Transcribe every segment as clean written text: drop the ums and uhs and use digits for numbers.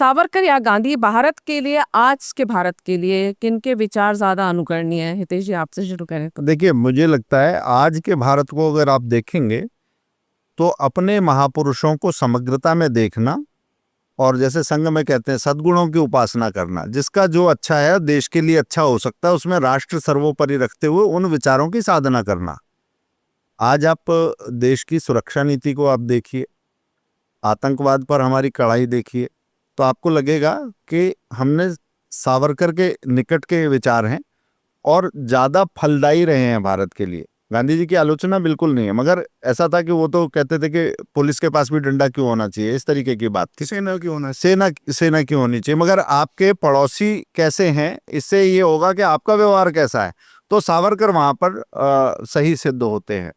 सावरकर या गांधी भारत के लिए, आज के भारत के लिए किनके विचार ज्यादा अनुकरणीय है? हितेश जी, आपसे शुरू करें तो। देखिए, मुझे लगता है आज के भारत को अगर आप देखेंगे तो अपने महापुरुषों को समग्रता में देखना और जैसे संघ में कहते हैं सद्गुणों की उपासना करना, जिसका जो अच्छा है देश के लिए अच्छा हो सकता है उसमें राष्ट्र सर्वोपरि रखते हुए उन विचारों की साधना करना। आज आप देश की सुरक्षा नीति को आप देखिए, आतंकवाद पर हमारी कड़ाई देखिए, तो आपको लगेगा कि हमने सावरकर के निकट के विचार हैं और ज़्यादा फलदायी रहे हैं भारत के लिए। गांधी जी की आलोचना बिल्कुल नहीं है, मगर ऐसा था कि वो तो कहते थे कि पुलिस के पास भी डंडा क्यों होना चाहिए, इस तरीके की बात थी। सेना क्यों होना, सेना क्यों होनी चाहिए, मगर आपके पड़ोसी कैसे हैं इससे ये होगा कि आपका व्यवहार कैसा है। तो सावरकर वहाँ पर सही सिद्ध होते हैं।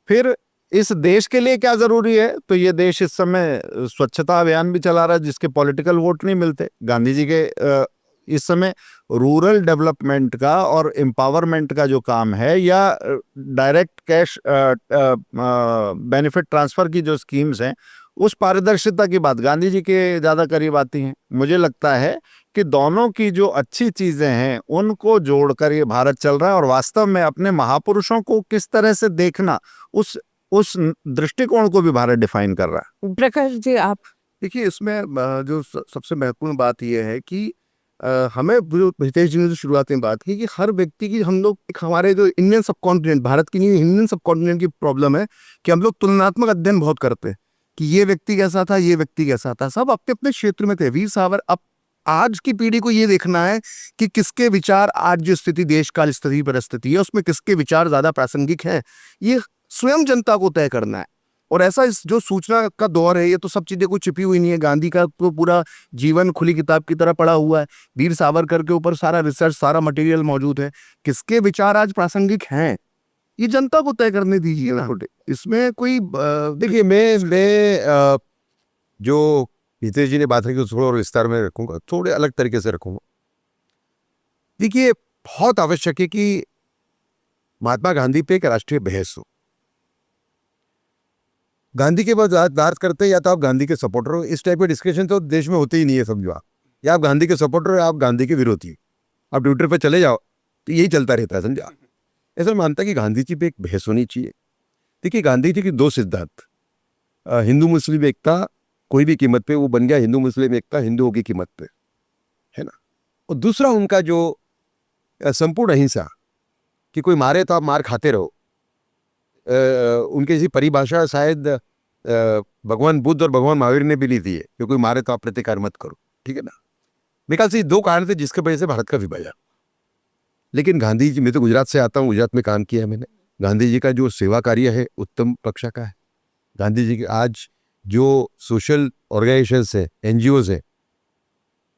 फिर इस देश के लिए क्या जरूरी है, तो ये देश इस समय स्वच्छता अभियान भी चला रहा है जिसके पॉलिटिकल वोट नहीं मिलते। गांधी जी के इस समय रूरल डेवलपमेंट का और एम्पावरमेंट का जो काम है या डायरेक्ट कैश बेनिफिट ट्रांसफर की जो स्कीम्स हैं उस पारदर्शिता की बात गांधी जी के ज़्यादा करीब आती हैं। मुझे लगता है कि दोनों की जो अच्छी चीज़ें हैं उनको जोड़कर ये भारत चल रहा है और वास्तव में अपने महापुरुषों को किस तरह से देखना उस दृष्टिकोण को भी भारत डिफाइन कर रहा है। प्रकाश जी, आप देखिए, इसमें जो सबसे महत्वपूर्ण बात यह है कि हमें जो हितेश जी ने जो शुरुआत में बात की कि हर व्यक्ति की हम लोग हमारे जो इंडियन सब कॉन्टिनेंट, भारत की नहीं इंडियन सब कॉन्टिनेंट की प्रॉब्लम है कि हम लोग तुलनात्मक अध्ययन बहुत करते हैं कि ये व्यक्ति कैसा था, ये व्यक्ति कैसा था। सब अपने अपने क्षेत्र में थे। वीर सावर अब आज की पीढ़ी को ये देखना है कि किसके विचार, आज जो स्थिति देश काल स्थिति परिस्थिति है उसमें किसके विचार ज्यादा प्रासंगिक है, ये स्वयं जनता को तय करना है। और ऐसा इस जो सूचना का दौर है, ये तो सब चीजें कुछ छिपी हुई नहीं है। गांधी का तो पूरा जीवन खुली किताब की तरह पड़ा हुआ है। वीर सावरकर के ऊपर सारा रिसर्च, सारा मटेरियल मौजूद है। किसके विचार आज प्रासंगिक हैं ये जनता को तय करने दीजिए ना। इसमें कोई देखिए, मैं जो हितेश जी ने बात रखी थोड़ा और विस्तार में रखूंगा, थोड़े अलग तरीके से रखूंगा। देखिए, बहुत आवश्यक है कि महात्मा गांधी पे एक राष्ट्रीय बहस हो। गांधी के बाद बात करते हैं या तो आप गांधी के सपोर्टर हो, इस टाइप के डिस्कशन तो देश में होते ही नहीं है, समझो आप। या आप गांधी के सपोर्टर हो या आप गांधी के विरोधी हो। आप ट्विटर पे चले जाओ तो यही चलता रहता है, समझा। ऐसा मानता है कि गांधी जी पे एक बहस होनी चाहिए। देखिए, गांधी जी की दो सिद्धांत, हिंदू मुस्लिम एकता कोई भी कीमत पे, वो बन गया हिंदू मुस्लिम एकता हिंदुओं की कीमत पे, है ना। और दूसरा उनका जो संपूर्ण अहिंसा, कि कोई मारे तो आप मार खाते रहो। उनकी ऐसी परिभाषा शायद भगवान बुद्ध और भगवान महावीर ने भी ली थी है कि कोई मारे तो आप प्रतिकार मत करो, ठीक है ना। मेरे ख्याल से दो कारण थे जिसके वजह से भारत का विभाजन। लेकिन गांधी जी, मैं तो गुजरात से आता हूँ, गुजरात में काम किया है मैंने। गांधी जी का जो सेवा कार्य है उत्तम कक्षा का है। गांधी जी के आज जो सोशल ऑर्गेनाइजेशंस है, NGOs है,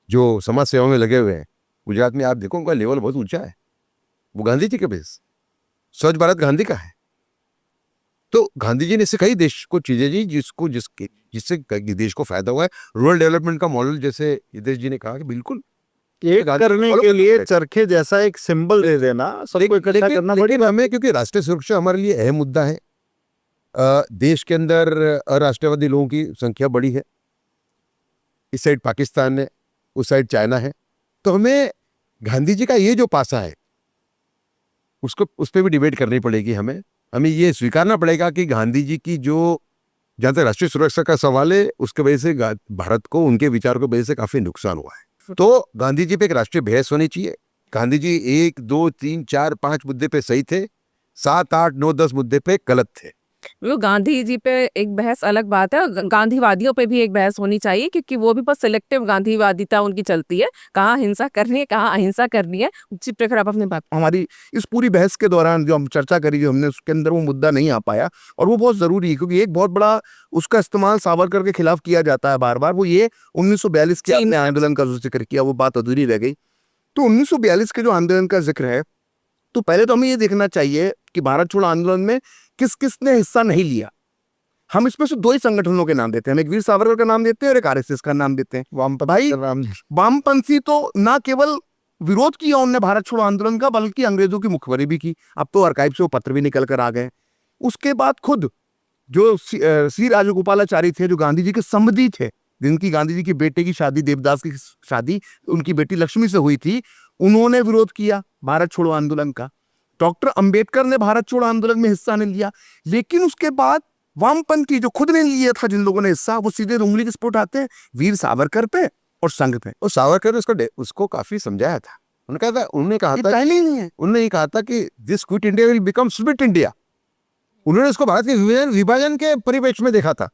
जो समाज सेवा में लगे हुए हैं गुजरात में, आप देखो उनका लेवल बहुत ऊंचा है। वो गांधी जी के बेस, स्वच्छ भारत गांधी का है। तो गांधी जी ने सिखाई देश को चीजें जी जिससे देश को फायदा हुआ है। रूरल डेवलपमेंट का मॉडल, जैसे हितेश जी ने कहा कि बिल्कुल एक करने के लिए चरखे जैसा एक सिंबल दे देना, सबको इकट्ठा करना पड़ेगा हमें, क्योंकि राष्ट्रीय सुरक्षा हमारे लिए अहम मुद्दा है। देश के अंदर अराष्ट्रवादी लोगों की संख्या बड़ी है। इस साइड पाकिस्तान है, उस साइड चाइना है। तो हमें गांधी जी का ये जो पासा है उसको, उस पर भी डिबेट करनी पड़ेगी। हमें ये स्वीकारना पड़ेगा कि गांधी जी की जो, जहाँ तक राष्ट्रीय सुरक्षा का सवाल है, उसके वजह से भारत को उनके विचार की वजह से काफी नुकसान हुआ है। तो गांधी जी पे एक राष्ट्रीय बहस होनी चाहिए। गांधी जी 1, 2, 3, 4, 5 मुद्दे पे सही थे, 7, 8, 9, 10 मुद्दे पे गलत थे। वो गांधी जी पे एक बहस अलग बात है, गांधीवादियों पे भी एक बहस होनी चाहिए, क्योंकि वो भी बस सिलेक्टिव गांधीवादिता उनकी चलती है, कहाँ हिंसा करनी है, कहाँ अहिंसा करनी है। जी प्रखर, आप अपने बात। हमारी इस पूरी बहस के दौरान जो हम चर्चा करी, जो हमने, उसके अंदर वो मुद्दा नहीं आ पाया और वो बहुत जरूरी है, क्योंकि एक बहुत बड़ा उसका इस्तेमाल सावरकर के खिलाफ किया जाता है बार बार। वो ये 1942 के आपने आंदोलन का जो जिक्र किया, वो बात अधूरी रह गई। तो 1942 के जो आंदोलन का जिक्र है, तो पहले तो हमें ये देखना चाहिए कि भारत छोड़ो आंदोलन में किस किस ने हिस्सा नहीं लिया। हम इसमें से दो ही संगठनों के नाम देते हैं, हम एक वीर सावरकर का नाम देते हैं और एक RSS का नाम देते हैं। भाई, वामपंथी तो ना केवल विरोध किया उनने भारत छोड़ो आंदोलन का, बल्कि अंग्रेजों की मुखबरी भी की। अब तो आर्काइव से वो पत्र भी निकल कर आ गए। उसके बाद खुद जो सी राजगोपालाचारी थे, जो गांधी जी के संबंधी थे, जिनकी गांधी जी के बेटे की शादी, देवदास की शादी उनकी बेटी लक्ष्मी से हुई थी, उन्होंने विरोध किया भारत छोड़ो आंदोलन का। डॉक्टर अंबेडकर ने भारत छोड़ो आंदोलन में हिस्सा नहीं लिया। लेकिन उसके बाद वामपंथी जो खुद ने लिया था, जिन लोगों ने हिस्सा, वो सीधे उंगली किस पे उठाते हैं? वीर सावरकर पे और संघ पे। और सावरकर ने उसको काफी समझाया था। उन्होंने कहा ये था पहले ही नहीं है। उन्होंने ये कहा था कि this quit India will become split India. उन्होंने इसको भारत के विभाजन के परिप्रेक्ष्य में देखा था।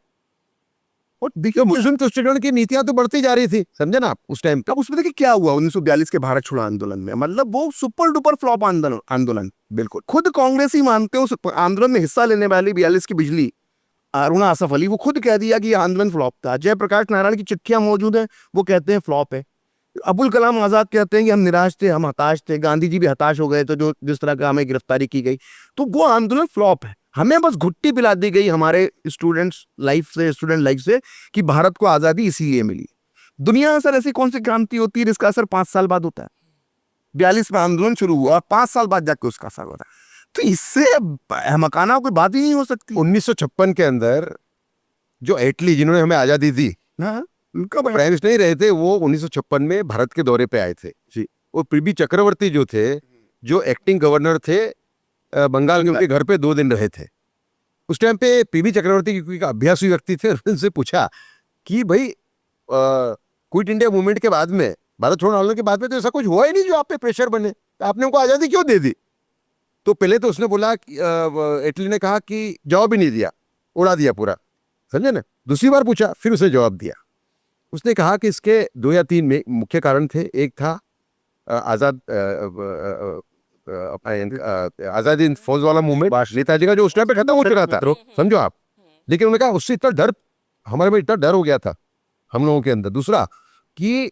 और देखिए मुस्लिम तुष्टिकरण की नीतियां तो बढ़ती जा रही थी, समझे ना आप उस टाइम पे। तब उसमें देखिए क्या हुआ 1942 के भारत छोड़ो आंदोलन में, मतलब वो सुपर डुपर फ्लॉप आंदोलन। बिल्कुल खुद कांग्रेस ही मानते हैं उस आंदोलन में हिस्सा लेने वाली 42 की बिजली अरुणा आसफ अली, वो खुद कह दिया कि ये आंदोलन फ्लॉप था। जयप्रकाश नारायण की चिट्ठियां मौजूद हैं, वो कहते हैं फ्लॉप है। अबुल कलाम आजाद कहते हैं कि हम निराश थे, हम हताश थे। गांधी जी भी हताश हो गए, तो जो जिस तरह का हमें गिरफ्तारी की गई, तो वो आंदोलन फ्लॉप है। हमें बस घुट्टी पिला दी गई हमारे स्टूडेंट लाइफ से कि भारत को आजादी इसीलिए मिली। दुनिया में सर ऐसी कौन सी क्रांति होती है जिसका असर 5 साल बाद होता है? 42 में आंदोलन शुरू हुआ, 5 साल बाद जाके उसका असर होता है। तो इससे मकाना कोई बात ही नहीं हो सकती। 1956 के अंदर जो एटली, जिन्होंने हमें आजादी दी, हाँ, उनका प्राइम मिनिस्टर नहीं रहे थे, वो 1956 में भारत के दौरे पे आए थे जी। और पीबी चक्रवर्ती जो थे, जो एक्टिंग गवर्नर थे बंगाल के, उनके घर पे 2 दिन रहे थे। उस टाइम पे पीबी चक्रवर्ती क्योंकि अभ्यासू व्यक्ति थे, उनसे पूछा कि भाई क्विट इंडिया मूवमेंट के बाद में, भारत छोड़ो आंदोलन के बाद में तो ऐसा कुछ हुआ ही नहीं जो आप पे प्रेशर बने, तो आपने उनको आजादी क्यों दे दी? तो पहले तो उसने बोला, इटली ने कहा कि जवाब ही नहीं दिया, उड़ा दिया पूरा, समझे ना। दूसरी बार पूछा, फिर उसने जवाब दिया। उसने कहा कि इसके 2 या 3 में मुख्य कारण थे। एक था आजादी इन फौज वाला मूवमेंट, नेताजी का, जो उस टाइम पे खत्म हो चुका था, समझो आप। लेकिन उन्होंने कहा उससे इतना डर, हमारे में इतना डर हो गया था हम लोगों के अंदर। दूसरा कि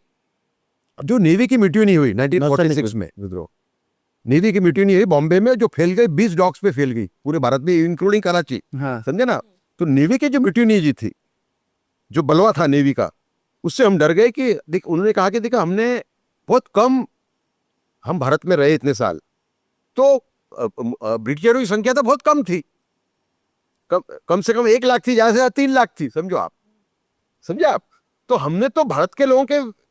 जो नेवी की म्यूटिनी हुई 1946 में, नेवी की म्यूटिनी हुई बॉम्बे में, जो फैल गई 20 डॉक्स पे फैल गई पूरे भारत में, इंक्लूडिंग कराची, हाँ। समझे ना। तो नेवी की जो म्यूटिनी जी थी, जो बलवा था नेवी का, उससे हम डर गए कि देख, उन्होंने कहा कि देखा हमने बहुत कम, हम भारत में रहे इतने साल, तो ब्रिटिशरों की संख्या तो बहुत कम थी, कम से कम 1 लाख थी, ज्यादा से ज्यादा 3 लाख थी, समझो आप, समझे आप। तो हमने तो भारत के लोगों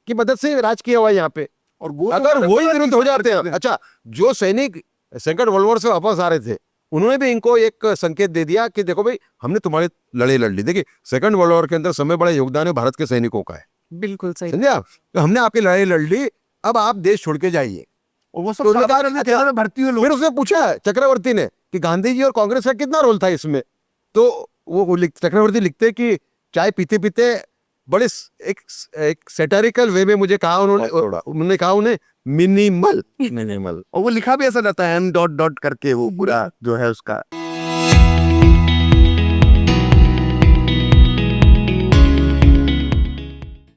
की मदद से राज किया हुआ यहाँ पे, और वो अगर वही विरुद्ध हो जाते हैं। अच्छा, जो सैनिक सेकंड वर्ल्ड वॉर से वापस आ रहे थे, उन्होंने भी इनको एक संकेत दे दिया कि देखो भाई, हमने तुम्हारी लड़ाई लड़ ली। देखिए सेकंड वर्ल्ड वॉर के अंदर समय बड़ा योगदान है भारत के सैनिकों का है, बिल्कुल सही। समझे आप। तो हमने आपकी लड़ाई लड़ ली, अब आप देश छोड़ के जाइए। और वो सब तो उन्होंने कहा, साधारण सेना में भर्ती हुए लोग। फिर उसने पूछा चक्रवर्ती ने कि गांधी जी और कांग्रेस का कितना रोल था इसमें। तो वो चक्रवर्ती लिखते कि चाय पीते पीते बड़े एक सैटारिकल वे में मुझे कहा उन्होंने कहा उन्हें मिनिमल। और वो लिखा भी ऐसा रहता है, M. करके, वो पूरा जो है उसका